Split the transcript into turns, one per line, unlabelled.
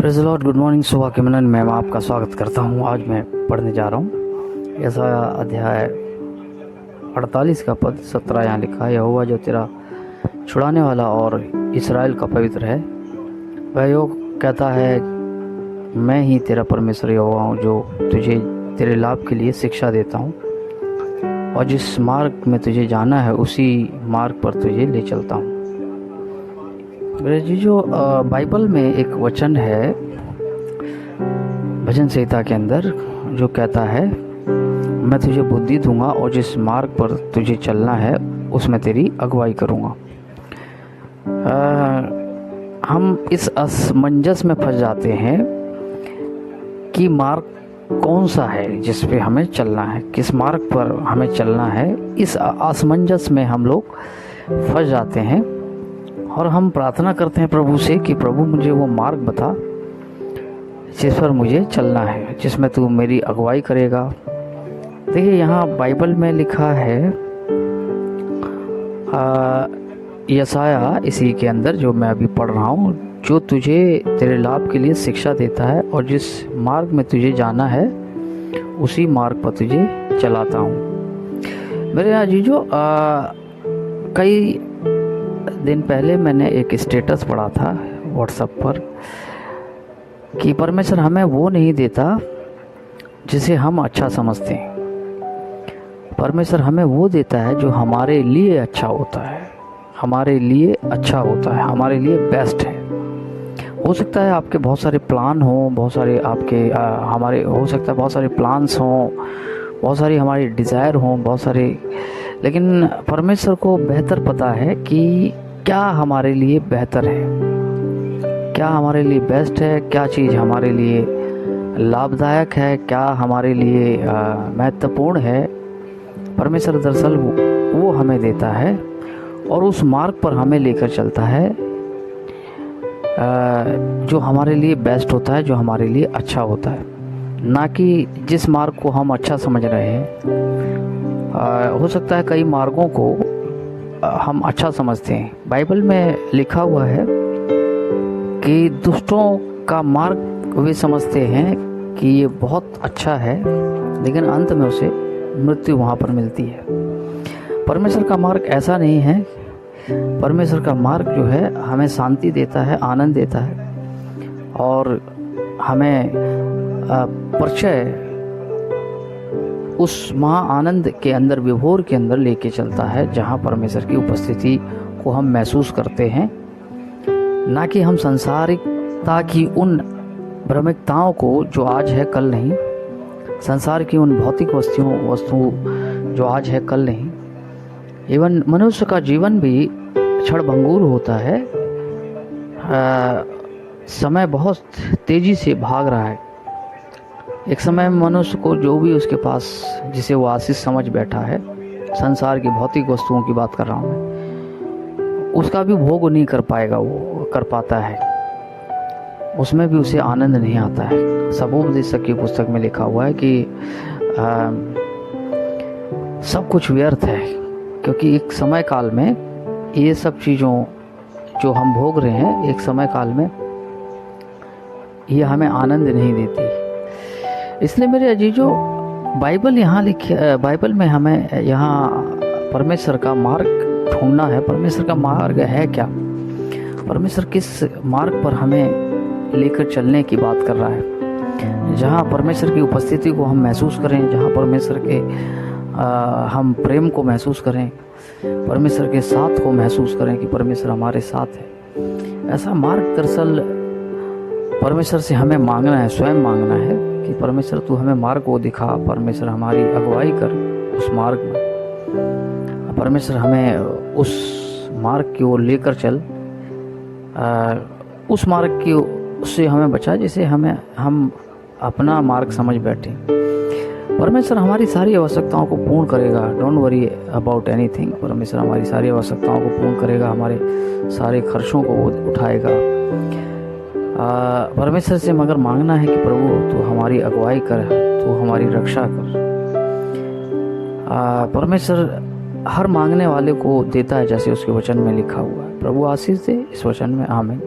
Praise the Lord. Good morning. सुबह के मनन में मैं आपका स्वागत करता हूँ। आज मैं पढ़ने जा रहा हूँ यशायाह अध्याय 48 का पद 17। यहाँ लिखा है, यहोवा जो तेरा छुड़ाने वाला और इस्राएल का पवित्र है, वह यो कहता है, मैं ही तेरा परमेश्वर यहोवा हूँ, जो तुझे तेरे लाभ के लिए शिक्षा देता हूँ और जिस मार्ग में तुझे जाना है उसी मार्ग पर तुझे ले चलता हूँ। मेरे जी, जो बाइबल में एक वचन है भजन संहिता के अंदर जो कहता है, मैं तुझे बुद्धि दूंगा और जिस मार्ग पर तुझे चलना है उसमें तेरी अगुवाई करूंगा। हम इस असमंजस में फंस जाते हैं कि मार्ग कौन सा है जिस पे हमें चलना है, किस मार्ग पर हमें चलना है। इस असमंजस में हम लोग फंस जाते हैं और हम प्रार्थना करते हैं प्रभु से कि प्रभु मुझे वो मार्ग बता जिस पर मुझे चलना है, जिसमें तू मेरी अगुवाई करेगा। देखिए, यहाँ बाइबल में लिखा है यशायाह इसी के अंदर जो मैं अभी पढ़ रहा हूँ, जो तुझे तेरे लाभ के लिए शिक्षा देता है और जिस मार्ग में तुझे जाना है उसी मार्ग पर तुझे चलाता हूँ। मेरे यहाँ जीजो, कई दिन पहले मैंने एक स्टेटस पढ़ा था व्हाट्सएप पर कि परमेश्वर हमें वो नहीं देता जिसे हम अच्छा समझते हैं। परमेश्वर हमें वो देता है जो हमारे लिए अच्छा होता है, हमारे लिए अच्छा होता है, हमारे लिए बेस्ट है। हो सकता है आपके बहुत सारे प्लान हो, बहुत सारे आपके हमारे हो सकता है बहुत सारे प्लान्स हों, बहुत सारी हमारी डिज़ायर हों, बहुत सारे, लेकिन परमेश्वर को बेहतर पता है कि क्या हमारे लिए बेहतर है, क्या हमारे लिए बेस्ट है, क्या चीज़ हमारे लिए लाभदायक है, क्या हमारे लिए महत्वपूर्ण है। परमेश्वर दरअसल वो हमें देता है और उस मार्ग पर हमें लेकर चलता है जो हमारे लिए बेस्ट होता है, जो हमारे लिए अच्छा होता है, ना कि जिस मार्ग को हम अच्छा समझ रहे हैं। हो सकता है कई मार्गों को हम अच्छा समझते हैं। बाइबल में लिखा हुआ है कि दुष्टों का मार्ग वे समझते हैं कि ये बहुत अच्छा है, लेकिन अंत में उसे मृत्यु वहाँ पर मिलती है। परमेश्वर का मार्ग ऐसा नहीं है। परमेश्वर का मार्ग जो है हमें शांति देता है, आनंद देता है और हमें परिचय उस महा आनंद के अंदर, विभोर के अंदर लेके चलता है, जहाँ परमेश्वर की उपस्थिति को हम महसूस करते हैं, ना कि हम संसारिकता की उन भ्रमिकताओं को जो आज है कल नहीं, संसार की उन भौतिक वस्तुओं जो आज है कल नहीं। इवन मनुष्य का जीवन भी क्षणभंगुर होता है। समय बहुत तेजी से भाग रहा है। एक समय मनुष्य को जो भी उसके पास, जिसे वो आशीष समझ बैठा है, संसार की भौतिक वस्तुओं की बात कर रहा हूँ मैं, उसका भी भोग नहीं कर पाएगा, वो कर पाता है, उसमें भी उसे आनंद नहीं आता है। सबोपदेशक की पुस्तक में लिखा हुआ है कि सब कुछ व्यर्थ है, क्योंकि एक समय काल में ये सब चीज़ों जो हम भोग रहे हैं, एक समय काल में ये हमें आनंद नहीं देती। इसलिए मेरे अजीजों, बाइबल में हमें यहाँ परमेश्वर का मार्ग ढूंढना है। परमेश्वर का मार्ग है क्या? परमेश्वर किस मार्ग पर हमें लेकर चलने की बात कर रहा है, जहाँ परमेश्वर की उपस्थिति को हम महसूस करें, जहाँ परमेश्वर के हम प्रेम को महसूस करें, परमेश्वर के साथ को महसूस करें कि परमेश्वर हमारे साथ है। ऐसा मार्ग दरअसल परमेश्वर से हमें मांगना है, स्वयं मांगना है कि परमेश्वर तू हमें मार्ग को दिखा, परमेश्वर हमारी अगुवाई कर उस मार्ग में, परमेश्वर हमें उस मार्ग की ओर लेकर चल, उस मार्ग की उससे हमें बचा जिसे हम अपना मार्ग समझ बैठे। परमेश्वर हमारी सारी आवश्यकताओं को पूर्ण करेगा। Don't worry about anything. परमेश्वर हमारी सारी आवश्यकताओं को पूर्ण करेगा, हमारे सारे खर्चों को उठाएगा। परमेश्वर से मगर मांगना है कि प्रभु तू हमारी अगुवाई कर, तू हमारी रक्षा कर। परमेश्वर हर मांगने वाले को देता है जैसे उसके वचन में लिखा हुआ है। प्रभु आशीष दे इस वचन में। आमीन।